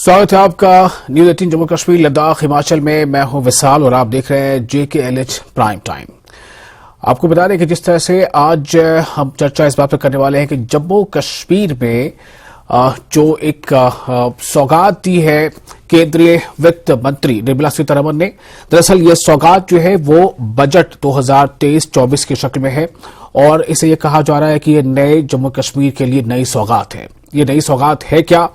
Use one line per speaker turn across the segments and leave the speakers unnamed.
स्वागत है आपका न्यूज 18 जम्मू कश्मीर लद्दाख हिमाचल में। मैं हूं विशाल और आप देख रहे हैं JKLH प्राइम टाइम। आपको बता दें कि जिस तरह से आज हम चर्चा इस बात पर करने वाले हैं कि जम्मू कश्मीर में जो एक सौगात दी है केंद्रीय वित्त मंत्री निर्मला सीतारमण ने, दरअसल ये सौगात जो है वो बजट 2023-24 की शक्ल में है और इसे ये कहा जा रहा है कि ये नए जम्मू कश्मीर के लिए नई सौगात है। ये नई सौगात है क्या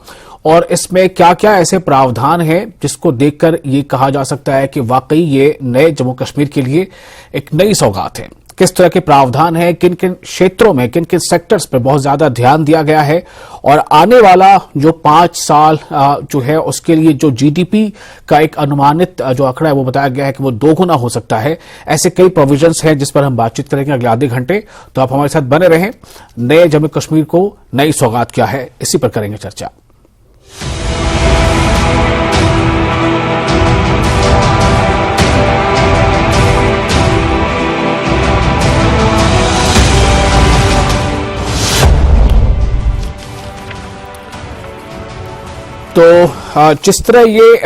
और इसमें क्या क्या ऐसे प्रावधान हैं जिसको देखकर ये कहा जा सकता है कि वाकई ये नए जम्मू कश्मीर के लिए एक नई सौगात है। किस तरह के प्रावधान है, किन किन क्षेत्रों में, किन किन सेक्टर्स पर बहुत ज्यादा ध्यान दिया गया है और आने वाला जो 5 साल जो है उसके लिए जो GDP का एक अनुमानित जो आंकड़ा है वो बताया गया है कि वो 2 गुना हो सकता है। ऐसे कई प्रोविजंस हैं जिस पर हम बातचीत करेंगे अगले आधे घंटे, तो आप हमारे साथ बने रहें। नए जम्मू कश्मीर को नई सौगात क्या है, इसी पर करेंगे चर्चा। तो जिस तरह ये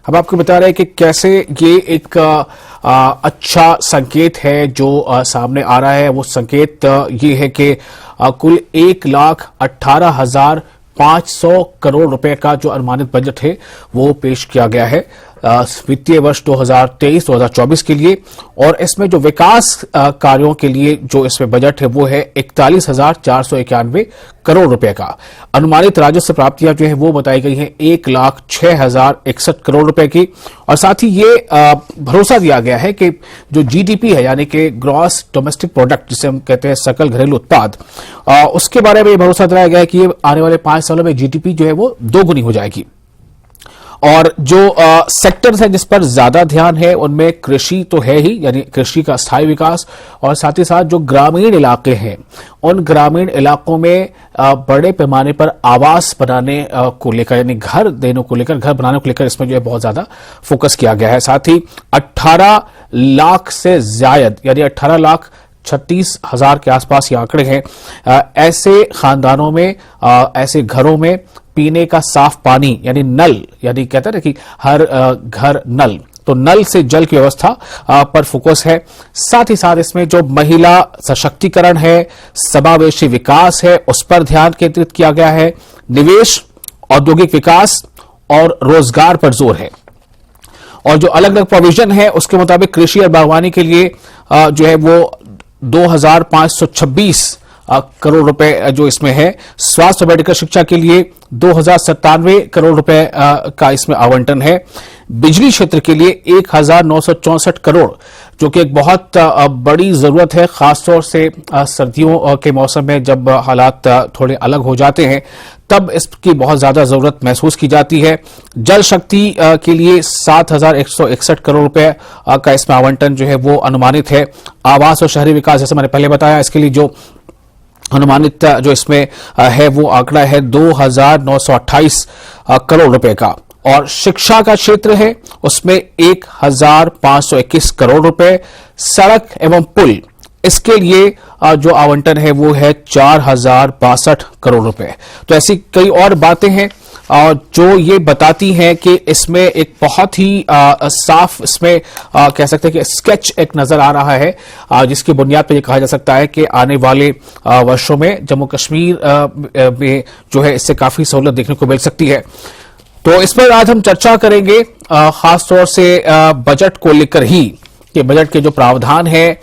हम आपको बता रहे हैं कि कैसे ये एक अच्छा संकेत है जो सामने आ रहा है। वो संकेत ये है कि कुल 1,18,500 करोड़ रुपए का जो अनुमानित बजट है वो पेश किया गया है वित्तीय वर्ष 2023-2024 के लिए। और इसमें जो विकास कार्यों के लिए जो इसमें बजट है वो है 41,491 करोड़ रुपए का। अनुमानित राजस्व प्राप्तियां जो है वो बताई गई हैं 1,06,061 करोड़ रुपए की। और साथ ही ये भरोसा दिया गया है कि जो GDP है यानी कि ग्रॉस डोमेस्टिक प्रोडक्ट जिसे हम कहते हैं सकल घरेलू उत्पाद, उसके बारे में भरोसा दिलाया गया है कि ये आने वाले 5 सालों में GDP जो है वो 2 गुनी हो जाएगी। और जो सेक्टर्स हैं जिस पर ज्यादा ध्यान है उनमें कृषि तो है ही, यानी कृषि का स्थायी विकास, और साथ ही साथ जो ग्रामीण इलाके हैं उन ग्रामीण इलाकों में बड़े पैमाने पर आवास बनाने को लेकर, यानी घर देने को लेकर, घर बनाने को लेकर इसमें जो है बहुत ज्यादा फोकस किया गया है। साथ ही 18 लाख से ज्यादा यानी 18,36,000 के आसपास ये आंकड़े हैं ऐसे खानदानों में, ऐसे घरों में पीने का साफ पानी यानी नल, यानी कहते हैं ना कि हर घर नल, तो नल से जल की व्यवस्था पर फोकस है। साथ ही साथ इसमें जो महिला सशक्तिकरण है, समावेशी विकास है, उस पर ध्यान केंद्रित किया गया है। निवेश, औद्योगिक विकास और रोजगार पर जोर है। और जो अलग अलग प्रोविजन है उसके मुताबिक कृषि और बागवानी के लिए जो है वो 2,526 करोड़ रुपए जो इसमें है। स्वास्थ्य और मेडिकल शिक्षा के लिए 2,097 करोड़ रुपए का इसमें आवंटन है। बिजली क्षेत्र के लिए 1,964 करोड़, जो कि एक बहुत बड़ी जरूरत है, खासतौर से सर्दियों के मौसम में जब हालात थोड़े अलग हो जाते हैं तब इसकी बहुत ज्यादा जरूरत महसूस की जाती है। जल शक्ति के लिए 7,161 करोड़ रुपए का इसमें आवंटन जो है वो अनुमानित है। आवास और शहरी विकास, जैसे मैंने पहले बताया, इसके लिए जो अनुमानित जो इसमें है वो आंकड़ा है 2,928 करोड़ रुपए का। और शिक्षा का क्षेत्र है उसमें 1,521 करोड़ रुपए। सड़क एवं पुल, इसके लिए जो आवंटन है वो है 4,062 करोड़ रुपए। तो ऐसी कई और बातें हैं जो ये बताती हैं कि इसमें एक बहुत ही साफ, इसमें कह सकते हैं कि स्केच एक नजर आ रहा है जिसकी बुनियाद पर यह कहा जा सकता है कि आने वाले वर्षों में जम्मू कश्मीर में जो है इससे काफी सहूलत देखने को मिल सकती है। तो इस पर आज हम चर्चा करेंगे खासतौर से बजट को लेकर ही कि बजट के जो प्रावधान है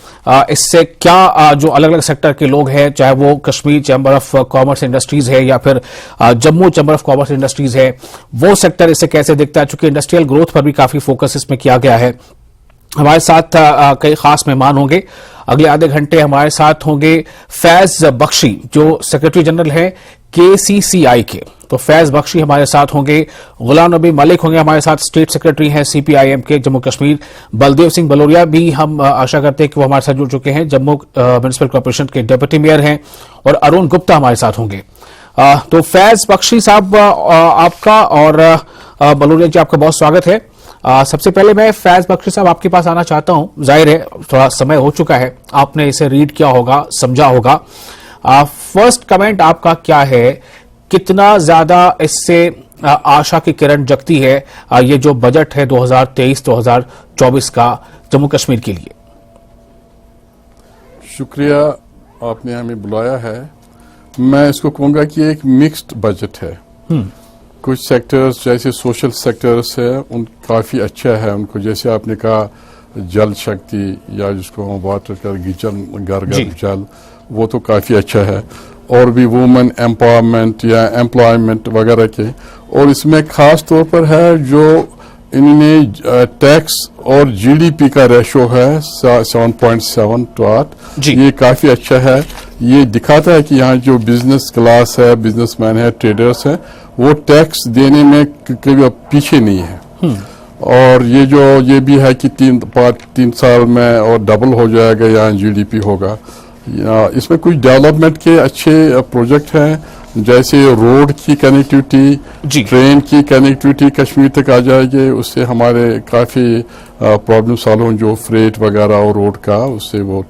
इससे क्या जो अलग अलग सेक्टर के लोग हैं, चाहे वो Kashmir chamber of commerce industries है या फिर Jammu chamber of commerce industries है, वो सेक्टर इसे कैसे देखता है, चूंकि इंडस्ट्रियल ग्रोथ पर भी काफी फोकस इसमें किया गया है। हमारे साथ कई खास मेहमान होंगे। अगले आधे घंटे हमारे साथ होंगे फैज बख्शी जो सेक्रेटरी जनरल हैं KCCI के, तो फैज बख्शी हमारे साथ होंगे। गुलाम नबी मलिक होंगे हमारे साथ, स्टेट सेक्रेटरी हैं CPIM के जम्मू कश्मीर। बलदेव सिंह बलोरिया भी हम आशा करते हैं कि वो हमारे साथ जुड़ चुके हैं, जम्मू म्युनिसिपल कॉर्पोरेशन के डिप्टी मेयर हैं। और अरुण गुप्ता हमारे साथ होंगे। तो फैज बख्शी साहब आपका और बलोरिया जी आपका बहुत स्वागत है। सबसे पहले मैं फैज बख्शी साहब आपके पास आना चाहता हूं। जाहिर है थोड़ा समय हो चुका है, आपने इसे रीड किया होगा, समझा होगा। फर्स्ट कमेंट आपका क्या है, कितना ज्यादा इससे आशा की किरण जगती है ये जो बजट है 2023-2024 का जम्मू कश्मीर के लिए।
शुक्रिया, आपने हमें बुलाया है। मैं इसको कहूंगा कि एक मिक्स्ड बजट है। कुछ सेक्टर्स जैसे सोशल सेक्टर्स है उन काफी अच्छा है, उनको जैसे आपने कहा जल शक्ति या जिसको हम वाटर का घर घर जल, वो तो काफी अच्छा है। और भी वुमेन एम्पावरमेंट या एम्प्लॉयमेंट वगैरह के, और इसमें खास तौर पर है जो इन्होंने टैक्स और जीडीपी का रेशो है 7.7 to 8, ये काफी अच्छा है। ये दिखाता है कि यहाँ जो बिजनेस क्लास है, बिजनेसमैन है, ट्रेडर्स है, वो टैक्स देने में कभी पीछे नहीं है। और ये भी है कि 3 साल में और डबल हो जाएगा, यहाँ जीडीपी होगा। इसमें कुछ डेवलपमेंट के अच्छे प्रोजेक्ट हैं, जैसे रोड की कनेक्टिविटी, ट्रेन की कनेक्टिविटी कश्मीर तक आ जाएगी, उससे हमारे काफी प्रॉब्लम सॉल्व हों, जो फ्रेट वगैरह और रोड का, उससे वो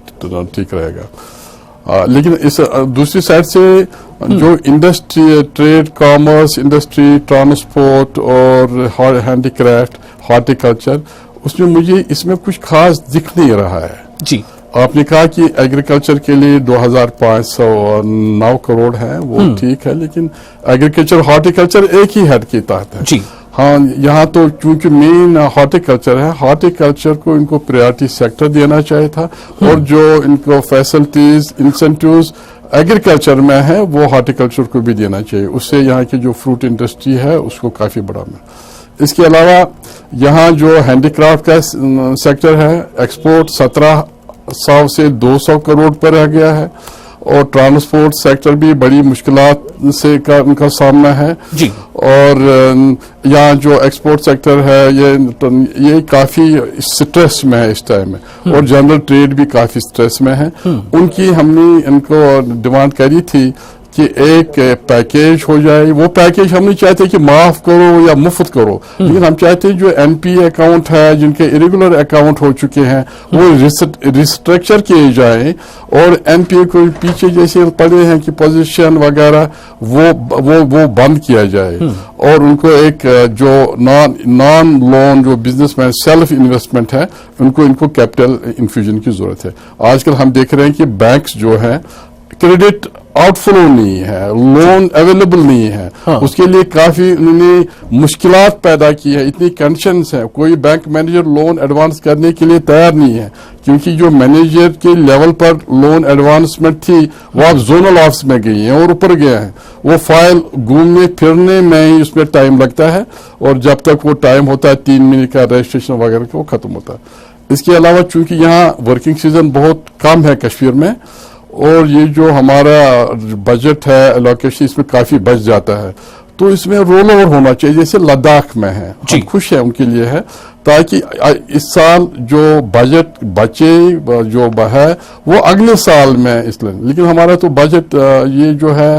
ठीक रहेगा। लेकिन इस दूसरी साइड से जो industry, trade, commerce, industry, transport और हैंडीक्राफ्ट, हॉर्टिकल्चर, उसमें मुझे इसमें कुछ खास दिख नहीं रहा है।
जी,
आपने कहा कि एग्रीकल्चर के लिए 2509 करोड़ है, वो ठीक है, लेकिन एग्रीकल्चर हॉर्टिकल्चर एक ही हेड के तहत है।
जी
हाँ, यहाँ तो चूंकि मेन हॉर्टिकल्चर है, हॉर्टिकल्चर को इनको प्रायोरिटी सेक्टर देना चाहिए था, और जो इनको फैसिलिटीज, इंसेंटिव्स एग्रीकल्चर में है, वो हॉर्टिकल्चर को भी देना चाहिए। उससे यहाँ की जो फ्रूट इंडस्ट्री है उसको काफी बड़ा मिला। इसके अलावा यहाँ जो हैंडीक्राफ्ट का सेक्टर है, एक्सपोर्ट 1700 से 200 करोड़ पर रह गया है, और ट्रांसपोर्ट सेक्टर भी बड़ी मुश्किलात से उनका सामना है।
जी, और
यहाँ जो एक्सपोर्ट सेक्टर है ये काफी स्ट्रेस में है इस टाइम में, और जनरल ट्रेड भी काफी स्ट्रेस में है। उनकी हमने इनको डिमांड करी थी कि एक पैकेज हो जाए। वो पैकेज हम नहीं चाहते कि माफ करो या मुफ्त करो, लेकिन हम चाहते हैं जो एनपीए अकाउंट है, जिनके इरेगुलर अकाउंट हो चुके हैं, वो रिस्ट्रक्चर किए जाए, और एनपीए को पीछे जैसे पड़े हैं कि पोजीशन वगैरह वो बंद किया जाए, और उनको एक जो नॉन लोन जो बिजनेसमैन सेल्फ इन्वेस्टमेंट है, इनको कैपिटल इन्फ्यूजन की जरूरत है। आजकल हम देख रहे हैं कि बैंक्स जो है क्रेडिट आउटफ्लो नहीं है, लोन अवेलेबल नहीं है। हाँ। उसके लिए काफी उन्होंने मुश्किलात पैदा की है, इतनी कंडीशंस है, कोई बैंक मैनेजर लोन एडवांस करने के लिए तैयार नहीं है, क्योंकि जो मैनेजर के लेवल पर लोन एडवांसमेंट थी वो आप जोनल ऑफिस में गई है और ऊपर गया है, वो फाइल घूमने फिरने में ही उसमें टाइम लगता है, और जब तक वो टाइम होता है 3 महीने का रजिस्ट्रेशन वगैरह वो खत्म होता है। इसके अलावा चूंकि यहाँ वर्किंग सीजन बहुत कम है कश्मीर में, और ये जो हमारा बजट है एलोकेशन इसमें काफी बच जाता है, तो इसमें रोल ओवर होना चाहिए, जैसे लद्दाख में है। हम खुश है उनके लिए है, ताकि इस साल जो बजट बचे जो है वो अगले साल में इसलिए, लेकिन हमारा तो बजट ये जो है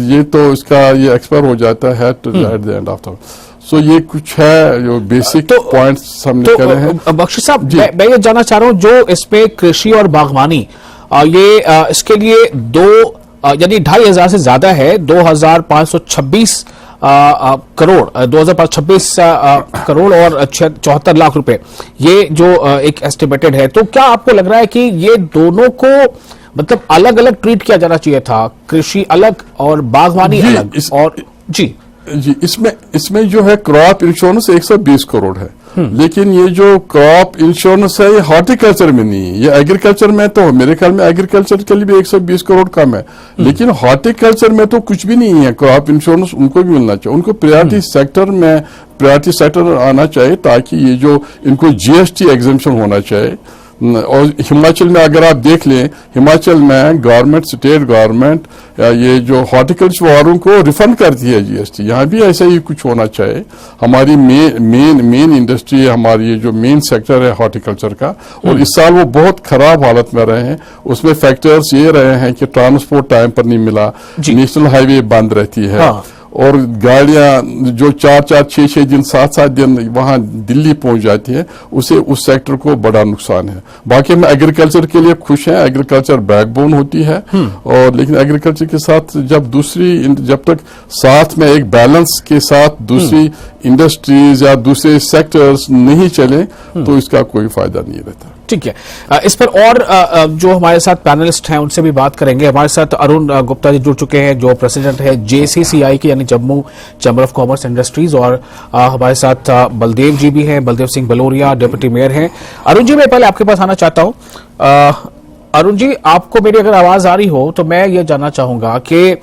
ये तो इसका ये एक्सपायर हो जाता है at the end of the. So ये कुछ है जो बेसिक पॉइंट्स हमने करे हैं।
बख्शी साहब, मैं ये जानना चाह रहा हूँ, जो इसमें कृषि और बागवानी इसके लिए यानी 2500 से ज्यादा है, 2526 करोड़ 2526 करोड़ और 74 लाख रुपए, ये जो एक एस्टिमेटेड है। तो क्या आपको लग रहा है कि ये दोनों को मतलब अलग अलग ट्रीट किया जाना चाहिए था, कृषि अलग और बागवानी अलग? और जी,
इसमें जो है क्रॉप इंश्योरेंस 120 करोड़ है, लेकिन ये जो क्रॉप इंश्योरेंस है ये हॉर्टिकल्चर में नहीं है, ये एग्रीकल्चर में तो मेरे ख्याल में एग्रीकल्चर के लिए भी 120 करोड़ कम है, लेकिन हॉर्टिकल्चर में तो कुछ भी नहीं है। क्रॉप इंश्योरेंस उनको भी मिलना चाहिए, उनको प्रायोरिटी सेक्टर में प्रायोरिटी सेक्टर आना चाहिए, ताकि ये जो इनको जीएसटी एग्जेम्पशन होना चाहिए। और हिमाचल में अगर आप देख लें, हिमाचल में गवर्नमेंट, स्टेट गवर्नमेंट ये जो हॉर्टिकल्चर वालों को रिफंड करती है जीएसटी, यहाँ भी ऐसा ही कुछ होना चाहिए। हमारी मेन इंडस्ट्री है, हमारी ये जो मेन सेक्टर है हॉर्टिकल्चर का, और इस साल वो बहुत खराब हालत में रहे हैं। उसमें फैक्टर्स ये रहे हैं कि ट्रांसपोर्ट टाइम पर नहीं मिला, नेशनल हाईवे बंद रहती है, हाँ। और गाड़ियां जो 4-4, 6-6 दिन, 7-7 दिन वहां दिल्ली पहुंच जाती है, उसे उस सेक्टर को बड़ा नुकसान है। बाकी हम एग्रीकल्चर के लिए खुश हैं, एग्रीकल्चर बैकबोन होती है, और लेकिन एग्रीकल्चर के साथ जब तक साथ में एक बैलेंस के साथ दूसरी इंडस्ट्रीज या दूसरे सेक्टर्स नहीं चले तो इसका कोई फायदा नहीं रहता।
ठीक है, इस पर और जो हमारे साथ पैनलिस्ट हैं उनसे भी बात करेंगे। हमारे साथ अरुण गुप्ता जी जुड़ चुके हैं, जो प्रेसिडेंट है JCCI की, यानी Jammu chamber of commerce industries, और हमारे साथ बलदेव जी भी हैं, बलदेव सिंह बलोरिया, डिप्टी मेयर हैं। अरुण जी, मैं पहले आपके पास आना चाहता हूं। अरुण जी, आपको मेरी अगर आवाज आ रही हो तो मैं ये जानना चाहूंगा कि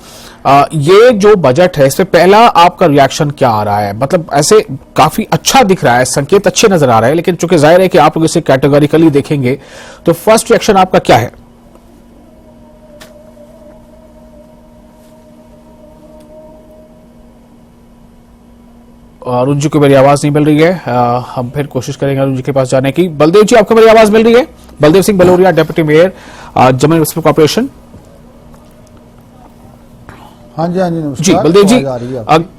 ये जो बजट है, इस पे पहला आपका रिएक्शन क्या आ रहा है? मतलब ऐसे काफी अच्छा दिख रहा है, संकेत अच्छे नजर आ रहे हैं, लेकिन चूंकि जाहिर है कि आप लोग इसे कैटेगोरिकली देखेंगे, तो फर्स्ट रिएक्शन आपका क्या है? अरुण जी को मेरी आवाज नहीं मिल रही है, हम फिर कोशिश करेंगे अरुण जी के पास जाने की। बलदेव जी, आपको मेरी आवाज मिल रही है? Baldev Singh Baloria, deputy mayor, Jammu municipal corporation.
हाँ जी, हाँ जी, नमस्कार।
जी बलदेव जी,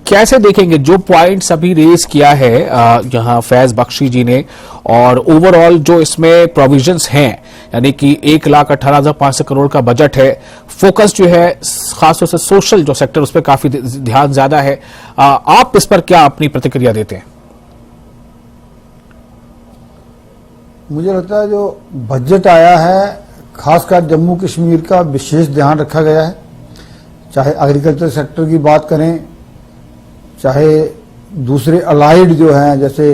कैसे देखेंगे जो पॉइंट्स अभी रेज किया है यहाँ फैज बख्शी जी ने, और ओवरऑल जो इसमें प्रोविजंस हैं, यानी कि 1,18,500 करोड़ का बजट है, फोकस जो है खासतौर से सोशल जो सेक्टर, उस पर काफी ध्यान ज्यादा है। आप इस पर क्या अपनी प्रतिक्रिया देते हैं?
मुझे लगता है जो बजट आया है, खासकर जम्मू कश्मीर का विशेष ध्यान रखा गया है। चाहे एग्रीकल्चर सेक्टर की बात करें, चाहे दूसरे अलाइड जो हैं, जैसे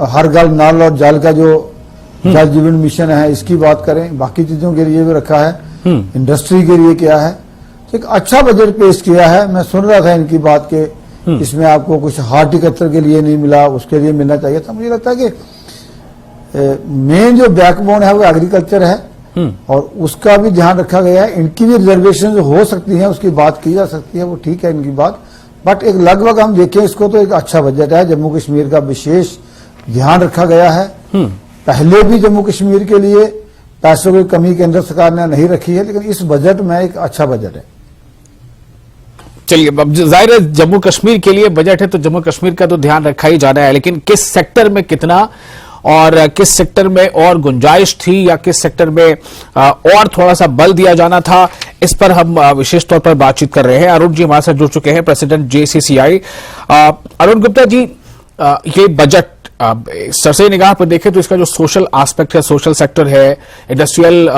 हर घर नल और जल का जो जल जीवन मिशन है, इसकी बात करें, बाकी चीजों के लिए भी रखा है, इंडस्ट्री के लिए क्या है, तो एक अच्छा बजट पेश किया है। मैं सुन रहा था इनकी बात के इसमें आपको कुछ हार्टिकल्चर के लिए नहीं मिला, उसके लिए मिलना चाहिए था। मुझे लगता है कि मेन जो बैकबोन है वो एग्रीकल्चर है, और उसका भी ध्यान रखा गया है। इनकी भी रिजर्वेशन हो सकती है, उसकी बात की जा सकती है, वो ठीक है इनकी बात, बट एक लगभग हम देखें इसको तो एक अच्छा बजट है। जम्मू कश्मीर का विशेष ध्यान रखा गया है। पहले भी जम्मू कश्मीर के लिए पैसों की कमी केंद्र सरकार ने नहीं रखी है, लेकिन इस बजट में एक अच्छा बजट है।
चलिए, अब जाहिर है जम्मू कश्मीर के लिए बजट है तो जम्मू कश्मीर का तो ध्यान रखा ही जाना है, लेकिन किस सेक्टर में कितना, और किस सेक्टर में और गुंजाइश थी, या किस सेक्टर में और थोड़ा सा बल दिया जाना था, इस पर हम विशेष तौर पर बातचीत कर रहे हैं। अरुण जी हमारे साथ जुड़ चुके हैं, प्रेसिडेंट JCCI। अरुण गुप्ता जी, ये बजट सरसरी निगाह पर देखें तो इसका जो सोशल एस्पेक्ट है, सोशल सेक्टर है, इंडस्ट्रियल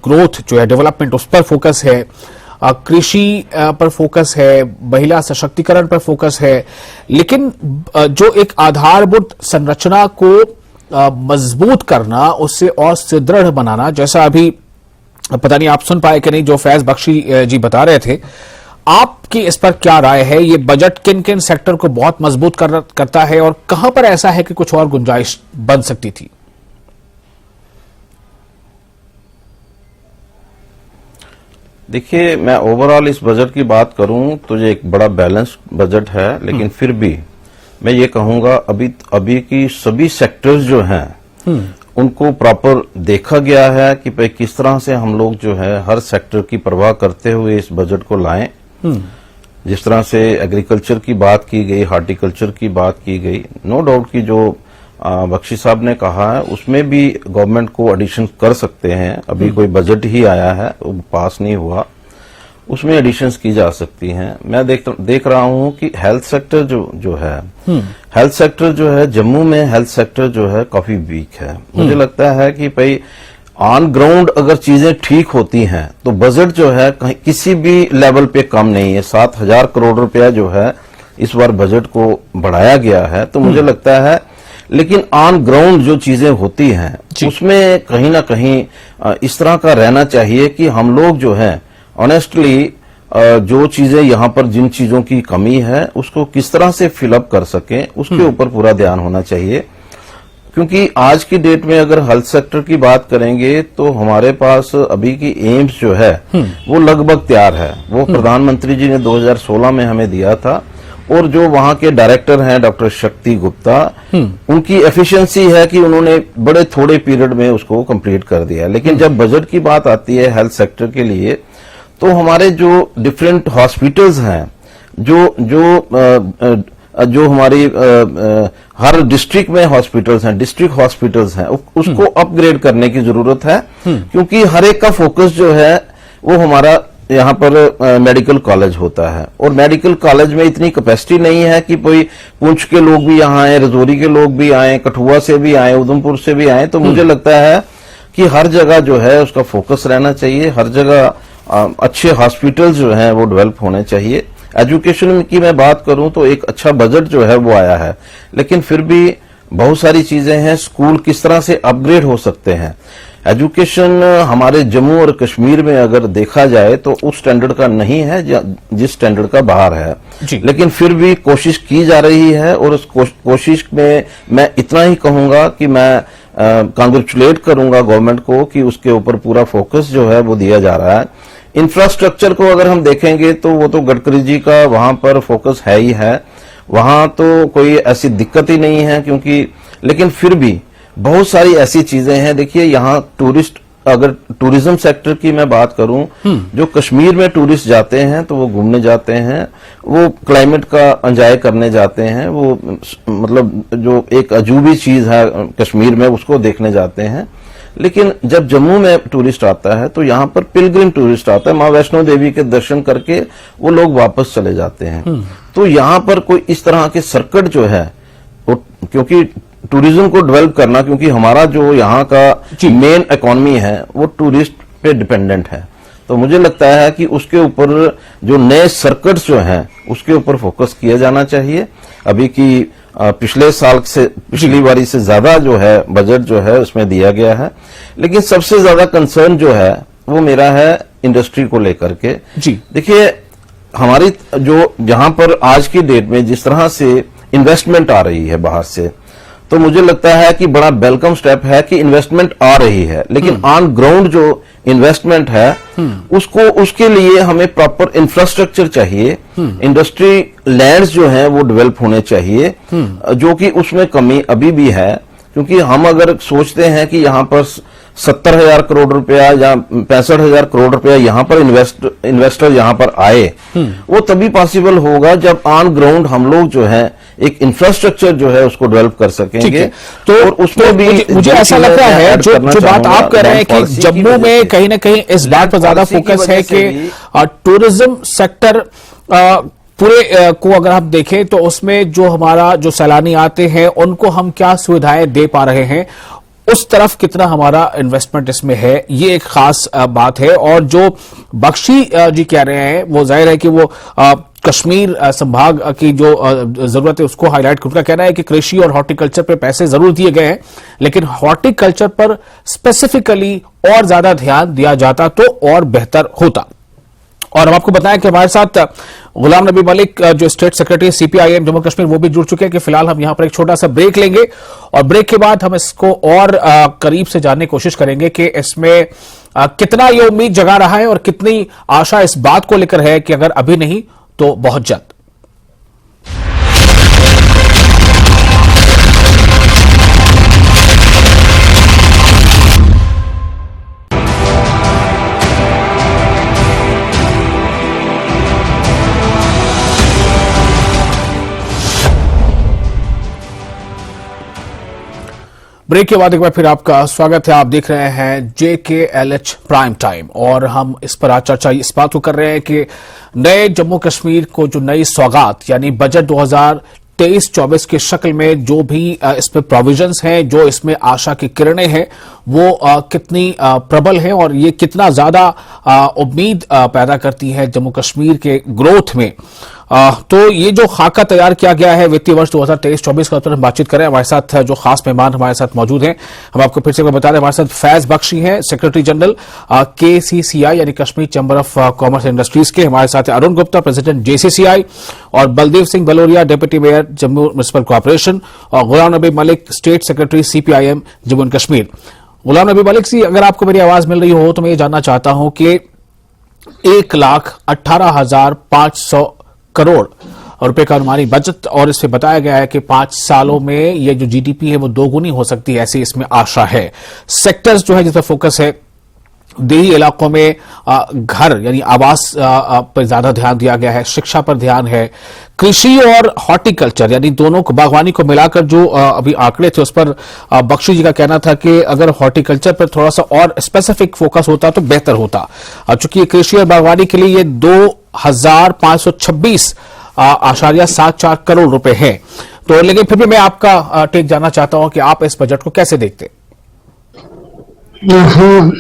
ग्रोथ जो है, डेवलपमेंट, उस पर फोकस है, कृषि पर फोकस है, महिला सशक्तिकरण पर फोकस है, लेकिन जो एक आधारभूत संरचना को मजबूत करना, उससे और सुदृढ़ बनाना, जैसा अभी पता नहीं आप सुन पाए कि नहीं, जो फैज बख्शी जी बता रहे थे, आपकी इस पर क्या राय है? ये बजट किन किन सेक्टर को बहुत मजबूत करता है, और कहां पर ऐसा है कि कुछ और गुंजाइश बन सकती थी?
देखिए, मैं ओवरऑल इस बजट की बात करूं तो ये एक बड़ा बैलेंस्ड बजट है, लेकिन फिर भी मैं ये कहूंगा अभी की सभी सेक्टर्स जो हैं उनको प्रॉपर देखा गया है कि भाई किस तरह से हम लोग जो है हर सेक्टर की परवाह करते हुए इस बजट को लाएं। जिस तरह से एग्रीकल्चर की बात की गई, हार्टिकल्चर की बात की गई, नो डाउट कि जो बख्शी साहब ने कहा है उसमें भी गवर्नमेंट को एडिशन कर सकते हैं। अभी कोई बजट ही आया है, वो पास नहीं हुआ, उसमें एडिशंस की जा सकती हैं। मैं देख रहा हूं कि हेल्थ सेक्टर जो है, हेल्थ सेक्टर जो है जम्मू में, हेल्थ सेक्टर जो है काफी वीक है। मुझे लगता है कि भाई ऑन ग्राउंड अगर चीजें ठीक होती हैं तो बजट जो है किसी भी लेवल पे कम नहीं है। 7,000 करोड़ रुपया जो है इस बार बजट को बढ़ाया गया है, तो मुझे लगता है, लेकिन ऑन ग्राउंड जो चीजें होती हैं उसमें कहीं ना कहीं इस तरह का रहना चाहिए कि हम लोग जो है ऑनेस्टली जो चीजें यहाँ पर, जिन चीजों की कमी है उसको किस तरह से फिलअप कर सकें, उसके ऊपर पूरा ध्यान होना चाहिए। क्योंकि आज की डेट में अगर हेल्थ सेक्टर की बात करेंगे तो हमारे पास अभी की एम्स जो है वो लगभग तैयार है। वो प्रधानमंत्री जी ने 2016 में हमें दिया था, और जो वहां के डायरेक्टर हैं डॉक्टर शक्ति गुप्ता, उनकी एफिशिएंसी है कि उन्होंने बड़े थोड़े पीरियड में उसको कंप्लीट कर दिया। लेकिन जब बजट की बात आती है हेल्थ सेक्टर के लिए, तो हमारे जो डिफरेंट हॉस्पिटल्स हैं जो हमारी हर डिस्ट्रिक्ट में हॉस्पिटल्स हैं, डिस्ट्रिक्ट हॉस्पिटल्स हैं, उसको अपग्रेड करने की जरूरत है, क्योंकि हर एक का फोकस जो है वो हमारा यहाँ पर मेडिकल कॉलेज होता है, और मेडिकल कॉलेज में इतनी कैपेसिटी नहीं है कि कोई पुंछ के लोग भी यहाँ आए, रजौरी के लोग भी आए, कठुआ से भी आए, उधमपुर से भी आए। तो मुझे लगता है कि हर जगह जो है उसका फोकस रहना चाहिए, हर जगह अच्छे हॉस्पिटल्स जो हैं वो डेवलप होने चाहिए। एजुकेशन की मैं बात करूं तो एक अच्छा बजट जो है वो आया है, लेकिन फिर भी बहुत सारी चीजें हैं। स्कूल किस तरह से अपग्रेड हो सकते हैं, एजुकेशन हमारे जम्मू और कश्मीर में अगर देखा जाए तो उस स्टैंडर्ड का नहीं है जिस स्टैंडर्ड का बाहर है, लेकिन फिर भी कोशिश की जा रही है, और उस कोशिश में मैं इतना ही कहूंगा कि मैं कांग्रेचुलेट करूंगा गवर्नमेंट को कि उसके ऊपर पूरा फोकस जो है वो दिया जा रहा है। इंफ्रास्ट्रक्चर को अगर हम देखेंगे तो वो तो गडकरी जी का वहां पर फोकस है ही है, वहां तो कोई ऐसी दिक्कत ही नहीं है, क्योंकि लेकिन फिर भी बहुत सारी ऐसी चीजें हैं। देखिए यहाँ टूरिस्ट, अगर टूरिज्म सेक्टर की मैं बात करूं, जो कश्मीर में टूरिस्ट जाते हैं तो वो घूमने जाते हैं, वो क्लाइमेट का एंजॉय करने जाते हैं, वो मतलब जो एक अजूबी चीज है कश्मीर में उसको देखने जाते हैं। लेकिन जब जम्मू में टूरिस्ट आता है तो यहाँ पर पिलग्रिम टूरिस्ट आता है, माँ वैष्णो देवी के दर्शन करके वो लोग वापस चले जाते हैं। तो यहाँ पर कोई इस तरह के सर्किट जो है, क्योंकि टूरिज्म को डेवलप करना, क्योंकि हमारा जो यहाँ का मेन इकोनॉमी है वो टूरिस्ट पे डिपेंडेंट है, तो मुझे लगता है कि उसके ऊपर जो नए सर्किट्स जो हैं उसके ऊपर फोकस किया जाना चाहिए। अभी की पिछले साल से, पिछली बारी से ज्यादा जो है बजट जो है उसमें दिया गया है, लेकिन सबसे ज्यादा कंसर्न जो है वो मेरा है इंडस्ट्री को लेकर के। देखिए हमारी जो जहां पर आज की डेट में जिस तरह से इन्वेस्टमेंट आ रही है बाहर से, तो मुझे लगता है कि बड़ा वेलकम स्टेप है कि इन्वेस्टमेंट आ रही है, लेकिन ऑन ग्राउंड जो इन्वेस्टमेंट है उसके लिए हमें प्रॉपर इंफ्रास्ट्रक्चर चाहिए, इंडस्ट्री लैंड्स जो हैं वो डेवलप होने चाहिए, जो कि उसमें कमी अभी भी है। क्योंकि हम अगर सोचते हैं कि यहाँ पर 70,000 करोड़ रुपया या 65,000 करोड़ रुपया यहाँ पर इन्वेस्टर यहाँ पर आए, वो तभी पॉसिबल होगा जब ऑन ग्राउंड हम लोग जो है एक इंफ्रास्ट्रक्चर जो है उसको डेवलप कर सकेंगे।
तो
और उसमें भी
मुझे ऐसा लग रहा है जो बात आप कह रहे हैं कि जम्मू में कहीं ना कहीं इस बात पर ज्यादा फोकस है कि टूरिज्म सेक्टर पूरे को अगर हम देखें तो उसमें जो हमारा जो सैलानी आते हैं उनको हम क्या सुविधाएं दे पा रहे हैं, उस तरफ कितना हमारा इन्वेस्टमेंट इसमें है, ये एक खास बात है। और जो बख्शी जी कह रहे हैं वो जाहिर है कि वो कश्मीर संभाग की जो जरूरत है उसको हाईलाइट, उनका कहना है कि कृषि और हॉर्टिकल्चर पे पैसे जरूर दिए गए हैं, लेकिन हॉर्टिकल्चर पर स्पेसिफिकली और ज्यादा ध्यान दिया जाता तो और बेहतर होता। और हम आपको बताएं कि हमारे साथ गुलाम नबी मलिक जो state secretary CPIM Jammu Kashmir वो भी जुड़ चुके हैं। कि फिलहाल हम यहां पर एक छोटा सा ब्रेक लेंगे और ब्रेक के बाद हम इसको और करीब से जानने की कोशिश करेंगे कि इसमें कितना ये उम्मीद जगा रहा है और कितनी आशा इस बात को लेकर है कि अगर अभी नहीं तो बहुत जल्द। ब्रेक के बाद एक बार फिर आपका स्वागत है। आप देख रहे हैं JKLH प्राइम टाइम और हम इस पर आज चर्चा इस बात को कर रहे हैं कि नए जम्मू कश्मीर को जो नई सौगात यानी बजट 2023-24 की शक्ल में जो भी इसमें प्रोविजंस हैं, जो इसमें आशा की किरणें हैं, वो कितनी प्रबल है और ये कितना ज्यादा उम्मीद पैदा करती है जम्मू कश्मीर के ग्रोथ में। तो ये जो खाका तैयार किया गया है वित्तीय वर्ष 2023-24 का, हम बातचीत करें। हमारे साथ जो खास मेहमान हमारे साथ मौजूद हैं, हम आपको फिर से बता दें, हमारे साथ फैज बख्शी हैं, सेक्रेटरी जनरल KCCI यानी Kashmir chamber of commerce industries के। हमारे साथ अरुण गुप्ता, प्रेसिडेंट JCCI, और Baldev Singh Baloria, deputy mayor Jammu municipal corporation, और Ghulam Nabi Malik, state secretary CPIM Jammu and Kashmir. Ghulam Nabi Malik जी, अगर आपको मेरी आवाज मिल रही हो तो मैं ये जानना चाहता हूं कि 1,18,500 करोड़ रुपए का अनुमानी बजट, और इसमें बताया गया है कि 5 सालों में ये जो GDP है वो दोगुनी हो सकती है, ऐसी इसमें आशा है। सेक्टर्स जो है जिस पर फोकस है देही इलाकों में घर यानी आवास पर ज्यादा ध्यान दिया गया है, शिक्षा पर ध्यान है, कृषि और हॉर्टिकल्चर यानी दोनों को, बागवानी को मिलाकर जो अभी आंकड़े थे उस पर बख्शी जी का कहना था कि अगर हॉर्टिकल्चर पर थोड़ा सा और स्पेसिफिक फोकस होता तो बेहतर होता। चूंकि कृषि और बागवानी के लिए ये 2,526.74 करोड़ रुपए है। तो लेकिन फिर भी मैं आपका टेक जानना चाहता हूं कि आप इस बजट को कैसे देखते?
हाँ,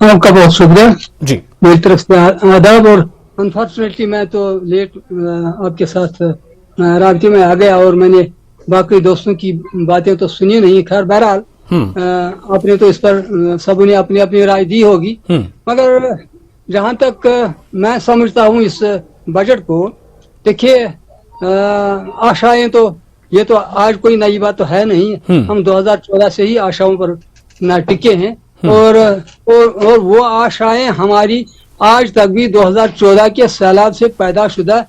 आपका बहुत शुक्रिया
जी,
मेरी तरफ से आदाब। और अनफॉर्चुनेटली मैं तो लेट आपके साथ राब्ते में आ गया और मैंने बाकी दोस्तों की बातें तो सुनी नहीं। खैर बहरहाल आपने तो इस पर सबों ने अपनी अपनी राय दी होगी, मगर जहां तक मैं समझता हूं इस बजट को, देखिए आशाएं तो ये तो आज कोई नई बात तो है नहीं। हम 2014 से ही आशाओं पर न टिके हैं और वो आशाएं हमारी आज तक भी 2014 के सैलाब से पैदाशुदा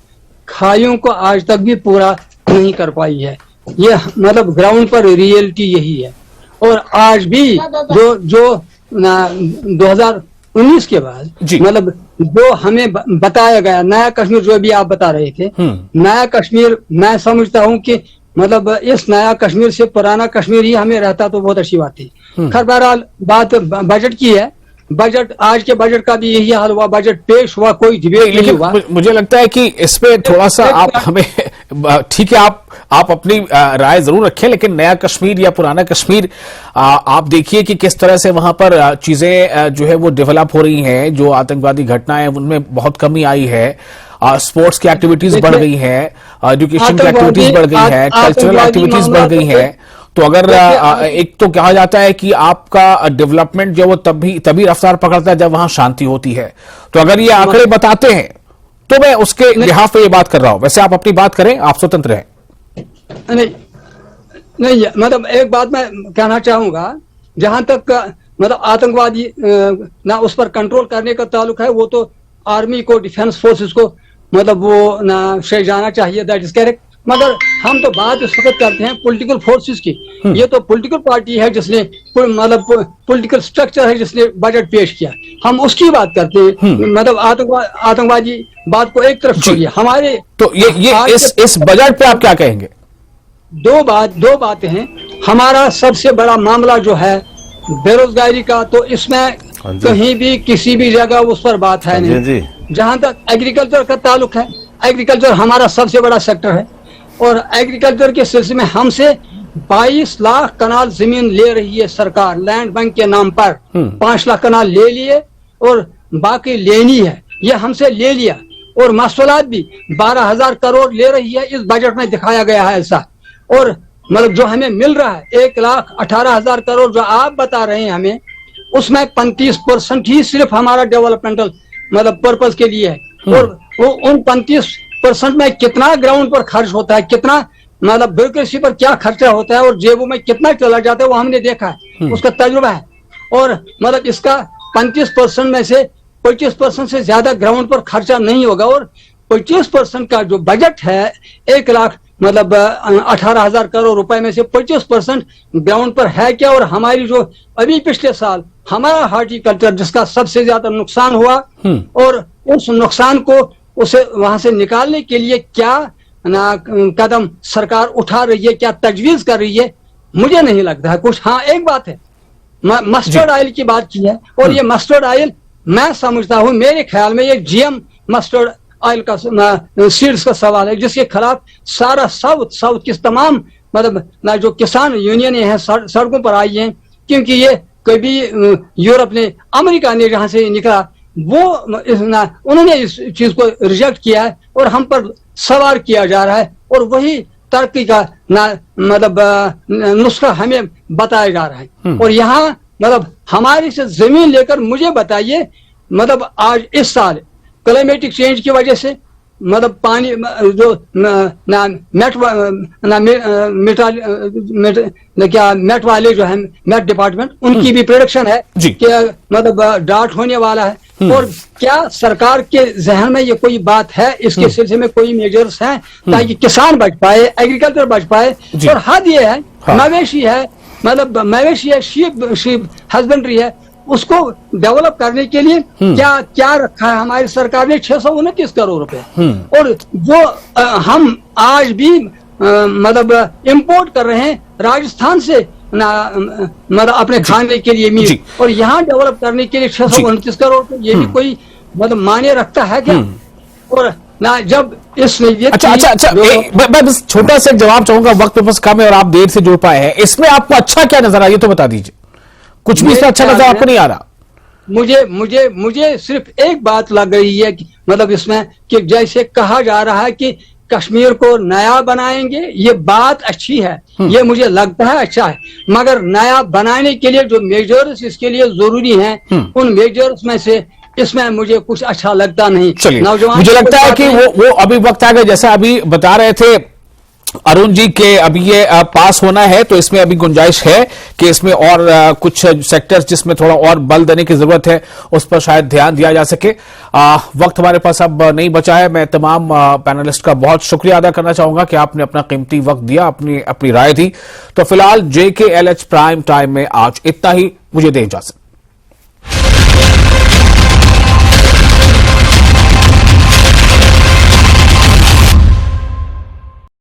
खाइयों को आज तक भी पूरा नहीं कर पाई है। ये मतलब ग्राउंड पर रियलिटी यही है। और आज भी जो 2019 के बाद मतलब जो हमें बताया गया नया कश्मीर, जो भी आप बता रहे थे, नया कश्मीर, मैं समझता हूं कि मतलब इस नया कश्मीर से पुराना कश्मीर ही हमें रहता तो बहुत अच्छी बात थी। खैर बहरहाल बात बजट की है। बजट, आज के बजट का भी यही हाल हुआ, बजट पेश हुआ, कोई डिबेट नहीं हुआ।
मुझे लगता है कि इस पे थोड़ा सा आप हमें, ठीक है, आप अपनी राय जरूर रखें, लेकिन नया कश्मीर या पुराना कश्मीर आप देखिए कि किस तरह से वहां पर चीजें जो है वो डेवलप हो रही हैं। जो आतंकवादी घटनाएं उनमें बहुत कमी आई है, स्पोर्ट्स की एक्टिविटीज बढ़ गई है, एजुकेशन की एक्टिविटीज बढ़ गई है, कल्चरल एक्टिविटीज बढ़ गई है। तो अगर एक तो कहा जाता है कि आपका डेवलपमेंट जो वो तभी रफ्तार पकड़ता है जब वहां शांति होती है। तो अगर ये आंकड़े बताते हैं तो मैं उसके बिहाफ पे ये बात कर रहा हूं। वैसे आप अपनी बात करें, आप स्वतंत्र हैं।
नहीं, मतलब एक बात मैं कहना चाहूंगा, जहां तक मतलब आतंकवादी ना उस पर कंट्रोल करने का ताल्लुक है, वो तो आर्मी को, डिफेंस फोर्सेस को मतलब वो ना श्रेय जाना चाहिए, दैट इज करेक्ट। मगर हम तो बात इस वक्त करते हैं पॉलिटिकल फोर्सेस की। ये तो पॉलिटिकल पार्टी है जिसने मतलब पॉलिटिकल स्ट्रक्चर है जिसने बजट पेश किया, हम उसकी बात करते हैं। मतलब आतंकवादी बात को एक तरफ छोड़िए। हमारे तो ये
इस बजट पे आप क्या कहेंगे?
दो बातें हैं। हमारा सबसे बड़ा मामला जो है बेरोजगारी का, तो इसमें कहीं भी किसी भी जगह उस पर बात है नहीं। जहां तक एग्रीकल्चर का ताल्लुक है, एग्रीकल्चर हमारा सबसे बड़ा सेक्टर है और एग्रीकल्चर के सिलसिले में हमसे 22 लाख कनाल जमीन ले रही है सरकार लैंड बैंक के नाम पर। 5 लाख कनाल ले लिए और बाकी लेनी है, ये हमसे ले लिया। और महसूलात भी 12,000 करोड़ ले रही है, इस बजट में दिखाया गया है ऐसा। और मतलब जो हमें मिल रहा है 1,18,000 करोड़ जो आप बता रहे हैं हमें, उसमें 35% ही सिर्फ हमारा डेवलपमेंटल मतलब पर्पज के लिए है। और वो उन 35% में कितना ग्राउंड पर खर्च होता है, कितना मतलब ब्यूरोक्रेसी पर क्या खर्चा होता है और जेबों में कितना चला जाता है, वो हमने देखा है, उसका तजुर्बा है। और मतलब इसका 35% में से 25% से ज्यादा ग्राउंड पर खर्चा नहीं होगा। और 25% का जो बजट है 1,18,000 करोड़ रुपए में से 25% ग्राउंड पर है क्या? और हमारी जो अभी पिछले साल हमारा हॉर्टिकल्चर जिसका सबसे ज्यादा नुकसान हुआ, और उस नुकसान को उसे वहां से निकालने के लिए क्या कदम सरकार उठा रही है, क्या तजवीज कर रही है, मुझे नहीं लगता है कुछ। हाँ, एक बात है, मस्टर्ड ऑयल की बात की है, और ये मस्टर्ड ऑयल मैं समझता हूं, मेरे ख्याल में ये जीएम मस्टर्ड ऑयल का सीड्स का सवाल है, जिसके खिलाफ सारा साउथ की तमाम मतलब जो किसान यूनियन हैं सड़कों पर आई हैं, क्योंकि ये कभी यूरोप ने, अमेरिका ने जहां से निकला वो उन्होंने इस चीज को रिजेक्ट किया है और हम पर सवार किया जा रहा है। और वही तरक्की का मतलब नुस्खा हमें बताया जा रहा है। और यहाँ मतलब हमारी से जमीन लेकर मुझे बताइए, मतलब आज इस साल क्लाइमेटिक चेंज की वजह से मतलब पानी जो मेट वाले जो है मेट डिपार्टमेंट, उनकी भी प्रोडक्शन है कि मतलब ड्राउट होने वाला है। और क्या सरकार के जहन में ये कोई बात है, इसके सिलसिले में कोई मेजर्स हैं ताकि किसान बच पाए, एग्रीकल्चर बच पाए? और हद ये है, मवेशी है, मतलब मवेशी है, शीप हस्बेंड्री है, उसको डेवलप करने के लिए क्या क्या रखा है हमारी सरकार ने? 629 करोड़ रुपए। और जो हम आज भी मतलब इंपोर्ट कर रहे हैं राजस्थान से मतलब अपने खाने के लिए मीट, और यहाँ डेवलप करने के लिए 629 करोड़, ये भी कोई मतलब मायने रखता है क्या? और ना जब इसमें ये
अच्छा मैं बस छोटा सा जवाब चाहूंगा, वक्त पे बस कम है और आप देर से जुड़ पाए हैं। इसमें आपको अच्छा क्या नजर आ, ये तो बता दीजिए। कुछ भी इसमें अच्छा नजर आपको नहीं आ रहा?
मुझे सिर्फ एक बात लग रही है कि मतलब इसमें कि जैसे कहा जा रहा है कि कश्मीर को नया बनाएंगे, ये बात अच्छी है, ये मुझे लगता है अच्छा है, मगर नया बनाने के लिए जो मेजर्स इसके लिए जरूरी हैं, उन मेजर्स में से इसमें मुझे कुछ अच्छा लगता नहीं।
चलिए, मुझे लगता है कि वो अभी वक्त आ गया, जैसा अभी बता रहे थे अरुण जी के अभी ये पास होना है, तो इसमें अभी गुंजाइश है कि इसमें और कुछ सेक्टर्स जिसमें थोड़ा और बल देने की जरूरत है, उस पर शायद ध्यान दिया जा सके। वक्त हमारे पास अब नहीं बचा है। मैं तमाम पैनलिस्ट का बहुत शुक्रिया अदा करना चाहूंगा कि आपने अपना कीमती वक्त दिया, अपनी राय दी। तो फिलहाल JKLH प्राइम टाइम में आज इतना ही। मुझे दें इजाजत।